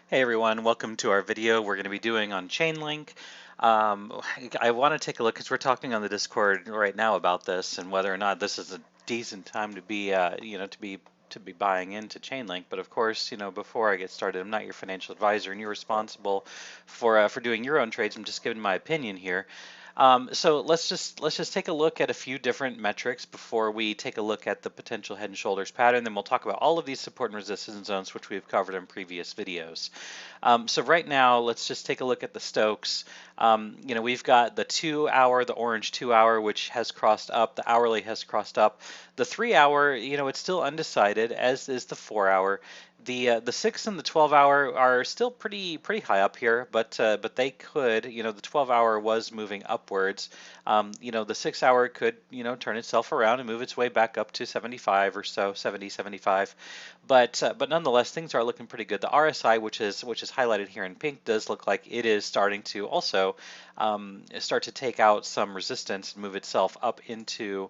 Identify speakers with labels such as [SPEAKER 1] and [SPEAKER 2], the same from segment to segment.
[SPEAKER 1] Hey everyone, welcome to our video we're going to be doing on Chainlink. Um, I want to take a look because we're talking on the Discord right now about this and whether or not this is a decent time to be, to be buying into Chainlink. But of course, before I get started, I'm not your financial advisor, and you're responsible for doing your own trades. I'm just giving my opinion here. So let's just take a look at a few different metrics before we take a look at the potential head and shoulders pattern. Then we'll talk about all of these support and resistance zones, which we've covered in previous videos. So right now, let's just take a look at the Stokes. We've got the 2 hour, the orange 2 hour, which has crossed up. The hourly has crossed up. The 3 hour, it's still undecided, as is the 4 hour. The 6 and the 12 hour are still pretty high up here, but they could, the 12 hour was moving upwards. The 6 hour could, turn itself around and move its way back up to 75 or so, 70, 75. But nonetheless, things are looking pretty good. The RSI, which is highlighted here in pink, does look like it is starting to also start to take out some resistance and move itself up into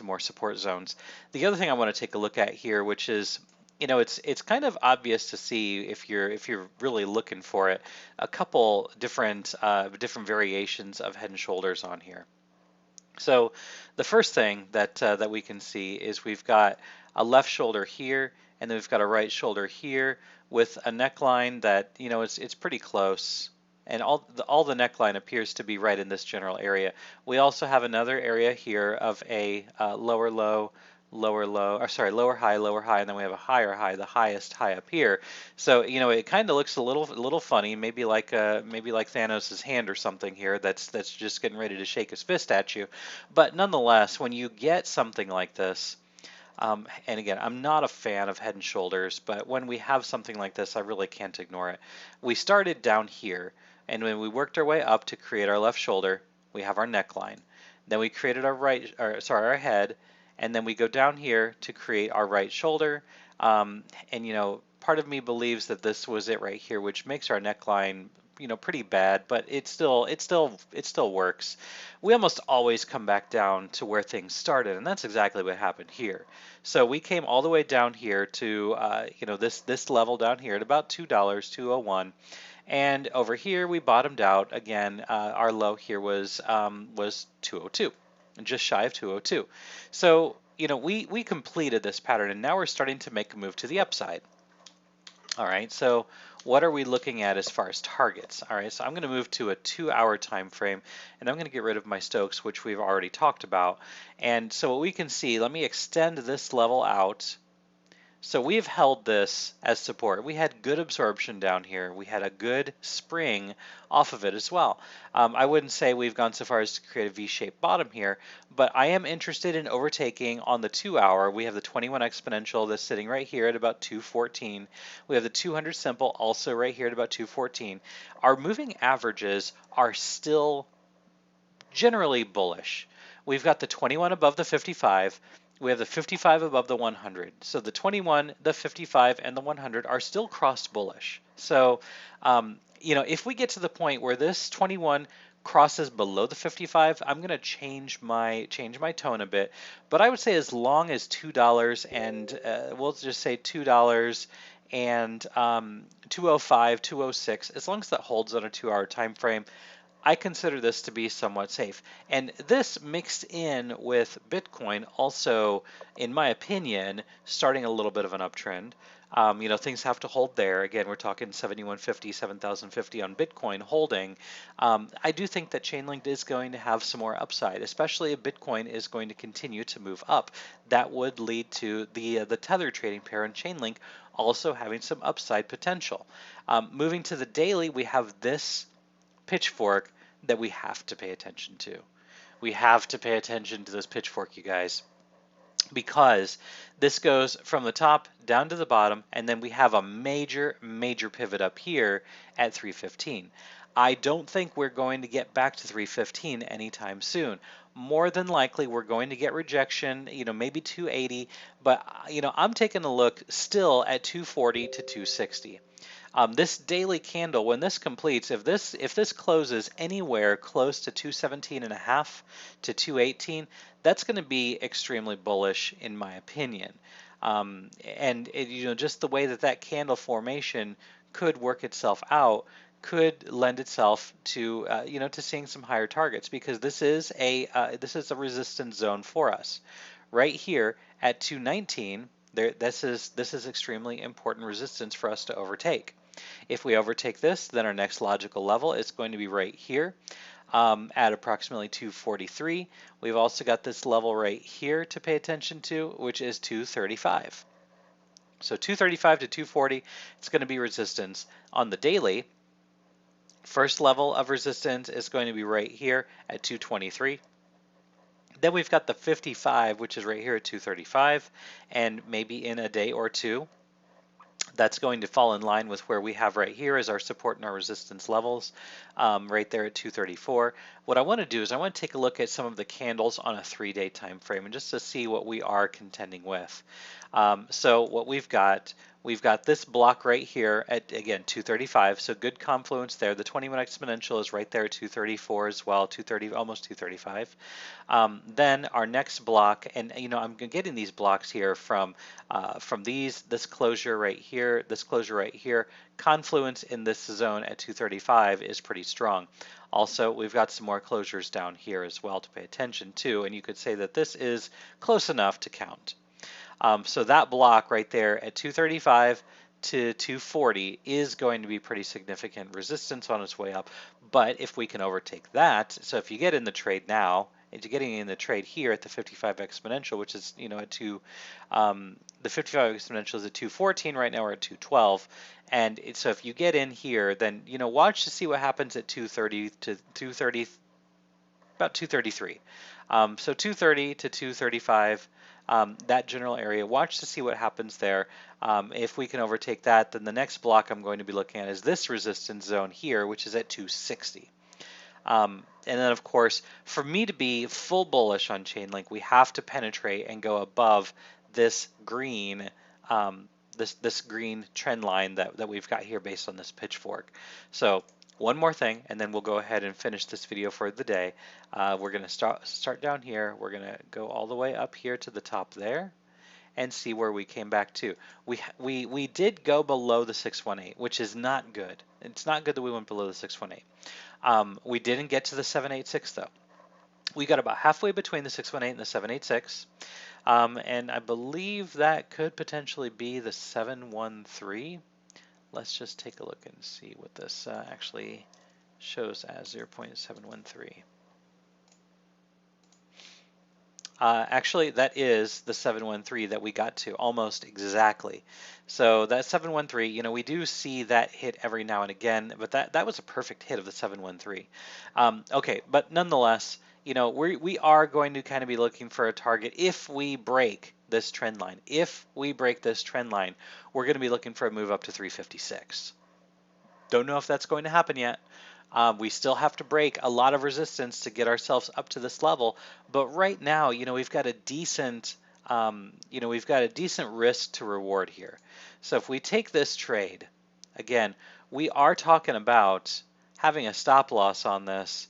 [SPEAKER 1] more support zones. The other thing I want to take a look at here, which is it's kind of obvious to see if you're really looking for it, a couple different variations of head and shoulders on here. So the first thing that we can see is we've got a left shoulder here, and then we've got a right shoulder here with a neckline that it's pretty close, and all the neckline appears to be right in this general area. We also have another area here of a lower low, lower low, or sorry, lower high, and then we have a higher high, the highest high up here. So it kind of looks a little funny, maybe like Thanos' hand or something here that's just getting ready to shake his fist at you. But nonetheless, when you get something like this, and again, I'm not a fan of head and shoulders, but when we have something like this, I really can't ignore it. We started down here, and when we worked our way up to create our left shoulder, we have our neckline. Then we created our head, and then we go down here to create our right shoulder. And part of me believes that this was it right here, which makes our neckline pretty bad, but it still works. We almost always come back down to where things started, and that's exactly what happened here. So we came all the way down here to this level down here at about $2, 201. And over here we bottomed out again. Our low here was 202, just shy of 202. So we completed this pattern, and now we're starting to make a move to the upside. All right, so what are we looking at as far as targets? All right, so I'm going to move to a 2 hour time frame, and I'm going to get rid of my Stokes, which we've already talked about. And so what we can see, let me extend this level out. So we've held this as support. We had good absorption down here. We had a good spring off of it as well. I wouldn't say we've gone so far as to create a V-shaped bottom here, but I am interested in overtaking on the 2 hour. We have the 21 exponential that's sitting right here at about 214. We have the 200 simple also right here at about 214. Our moving averages are still generally bullish. We've got the 21 above the 55. We have the 55 above the 100. So the 21, the 55, and the 100 are still crossed bullish. So, if we get to the point where this 21 crosses below the 55, I'm going to change my tone a bit. But I would say as long as $2 and we'll just say $2 and 205, 206, as long as that holds on a 2 hour time frame, I consider this to be somewhat safe. And this mixed in with Bitcoin also, in my opinion, starting a little bit of an uptrend. Things have to hold there. Again, we're talking 7150, 7050 on Bitcoin holding. I do think that Chainlink is going to have some more upside, especially if Bitcoin is going to continue to move up. That would lead to the Tether trading pair and Chainlink also having some upside potential. Moving to the daily, we have this pitchfork that we have to pay attention to. We have to pay attention to this pitchfork, you guys, because this goes from the top down to the bottom, and then we have a major pivot up here at 315. I don't think we're going to get back to 315 anytime soon. More than likely, we're going to get rejection, maybe 280, but I'm taking a look still at 240 to 260. This daily candle, when this completes, if this closes anywhere close to 217.5 to 218, that's going to be extremely bullish in my opinion. And just the way that candle formation could work itself out, could lend itself to to seeing some higher targets, because this is a resistance zone for us right here at 219. This is extremely important resistance for us to overtake. If we overtake this, then our next logical level is going to be right here at approximately 243. We've also got this level right here to pay attention to, which is 235. So 235 to 240, it's going to be resistance. On the daily, first level of resistance is going to be right here at 223. Then we've got the 55, which is right here at 235, and maybe in a day or two, that's going to fall in line with where we have right here as our support and our resistance levels, right there at 234. What I want to do is I want to take a look at some of the candles on a 3-day time frame, and just to see what we are contending with. So what we've got this block right here at, again, 235, so good confluence there. The 20-minute exponential is right there at 234 as well, 230, almost 235. Then our next block, and I'm getting these blocks here from this closure right here, this closure right here. Confluence in this zone at 235 is pretty strong. Also, we've got some more closures down here as well to pay attention to, and you could say that this is close enough to count. So that block right there at 235 to 240 is going to be pretty significant resistance on its way up. But if we can overtake that, so if you get in the trade now, and you're getting in the trade here at the 55 exponential, which is the 55 exponential is at 214 right now. We're at 212, and so if you get in here, then watch to see what happens at 230 to 230, about 233. So 230 to 235. That general area, watch to see what happens there. If we can overtake that, then the next block I'm going to be looking at is this resistance zone here, which is at 260. And then, of course, for me to be full bullish on Chainlink, we have to penetrate and go above this green this green trend line that we've got here based on this pitchfork. So one more thing, and then we'll go ahead and finish this video for the day. We're going to start down here. We're going to go all the way up here to the top there and see where we came back to. We did go below the 618, which is not good. It's not good that we went below the 618. We didn't get to the 786 though. We got about halfway between the 618 and the 786. And I believe that could potentially be the 713. Let's just take a look and see what this actually shows as 0.713. Actually, that is the 713 that we got to almost exactly. So that 713, we do see that hit every now and again, but that was a perfect hit of the 713. Okay, but nonetheless, we are going to kind of be looking for a target if we break this trend line. If we break this trend line, we're going to be looking for a move up to 356. Don't know if that's going to happen yet. We still have to break a lot of resistance to get ourselves up to this level, but right now, we've got a decent, risk to reward here. So if we take this trade, again, we are talking about having a stop loss on this,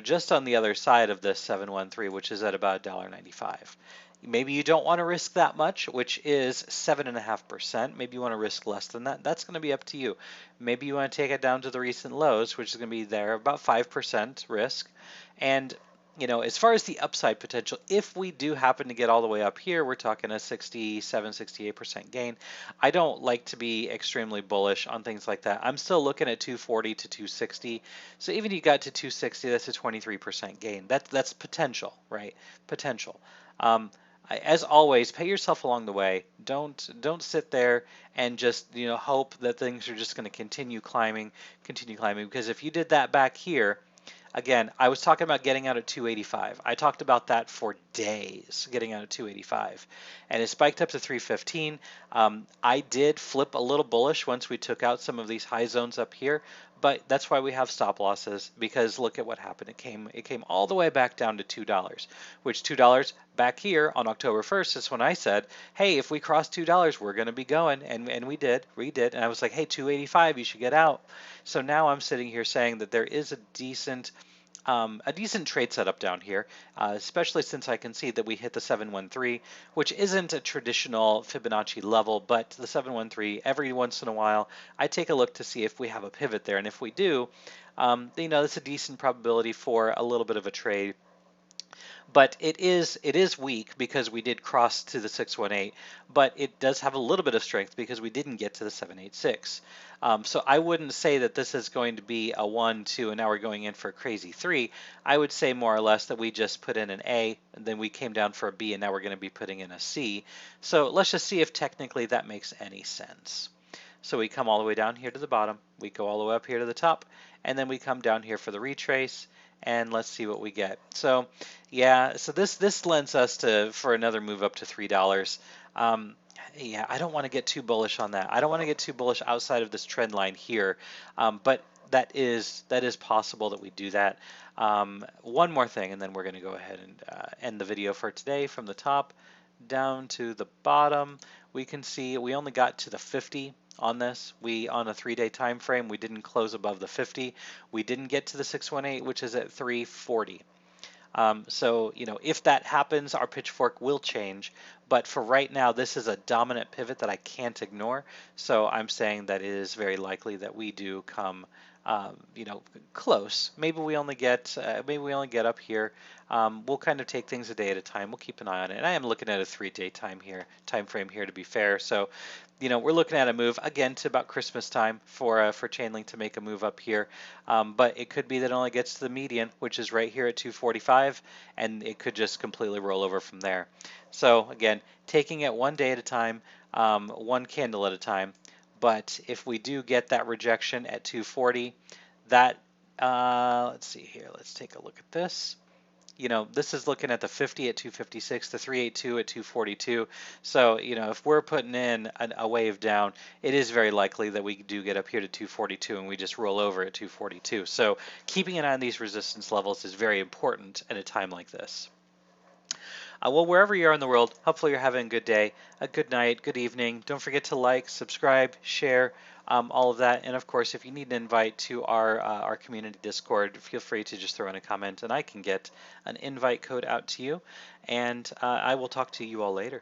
[SPEAKER 1] just on the other side of this 713, which is at about $1.95. Maybe you don't want to risk that much, which is 7.5%. Maybe you want to risk less than that. That's going to be up to you. Maybe you want to take it down to the recent lows, which is going to be there about 5% risk. And as far as the upside potential, if we do happen to get all the way up here, we're talking a 67, 68% gain. I don't like to be extremely bullish on things like that. I'm still looking at 240 to 260. So even if you got to 260, that's a 23% gain. That's potential, right? Potential. As always, pay yourself along the way. Don't sit there and just hope that things are just going to continue climbing, because if you did that back here, again, I was talking about getting out at 285. I talked about that for days, getting out at 285. And it spiked up to 315. I did flip a little bullish once we took out some of these high zones up here, but that's why we have stop losses, because look at what happened. It came all the way back down to $2, which $2 back here on October 1st is when I said, hey, if we cross $2, we're going to be going, and we did. And I was like, hey, 285, you should get out. So now I'm sitting here saying that there is a decent a decent trade setup down here, especially since I can see that we hit the 713, which isn't a traditional Fibonacci level, but the 713, every once in a while, I take a look to see if we have a pivot there. And if we do, it's a decent probability for a little bit of a trade. But it is weak because we did cross to the 618, but it does have a little bit of strength because we didn't get to the 786. So I wouldn't say that this is going to be a 1, 2, and now we're going in for a crazy 3. I would say more or less that we just put in an A, and then we came down for a B, and now we're going to be putting in a C. So let's just see if technically that makes any sense. So we come all the way down here to the bottom, we go all the way up here to the top, and then we come down here for the retrace, and let's see what we get. So yeah, so this lends us to for another move up to $3. Yeah, I don't want to get too bullish on that. I don't want to get too bullish outside of this trend line here, but that is possible that we do that. One more thing, and then we're going to go ahead and end the video for today. From the top down to the bottom, we can see we only got to the 50 on this. On a 3-day time frame, we didn't close above the 50. We didn't get to the 618, which is at 340. So, if that happens, our pitchfork will change. But for right now, this is a dominant pivot that I can't ignore. So I'm saying that it is very likely that we do come, close. Maybe we only get up here. We'll kind of take things a day at a time. We'll keep an eye on it. And I am looking at a 3-day time frame here to be fair. So, we're looking at a move again to about Christmas time for Chainlink to make a move up here. But it could be that it only gets to the median, which is right here at 245, and it could just completely roll over from there. So again, taking it one day at a time, one candle at a time. But if we do get that rejection at 240, that let's see here. Let's take a look at this. This is looking at the 50 at 256, the 382 at 242. So, if we're putting in a wave down, it is very likely that we do get up here to 242 and we just roll over at 242. So, keeping an eye on these resistance levels is very important at a time like this. Well, wherever you are in the world, hopefully you're having a good day, a good night, good evening. Don't forget to like, subscribe, share, all of that. And of course, if you need an invite to our community Discord, feel free to just throw in a comment and I can get an invite code out to you. And I will talk to you all later.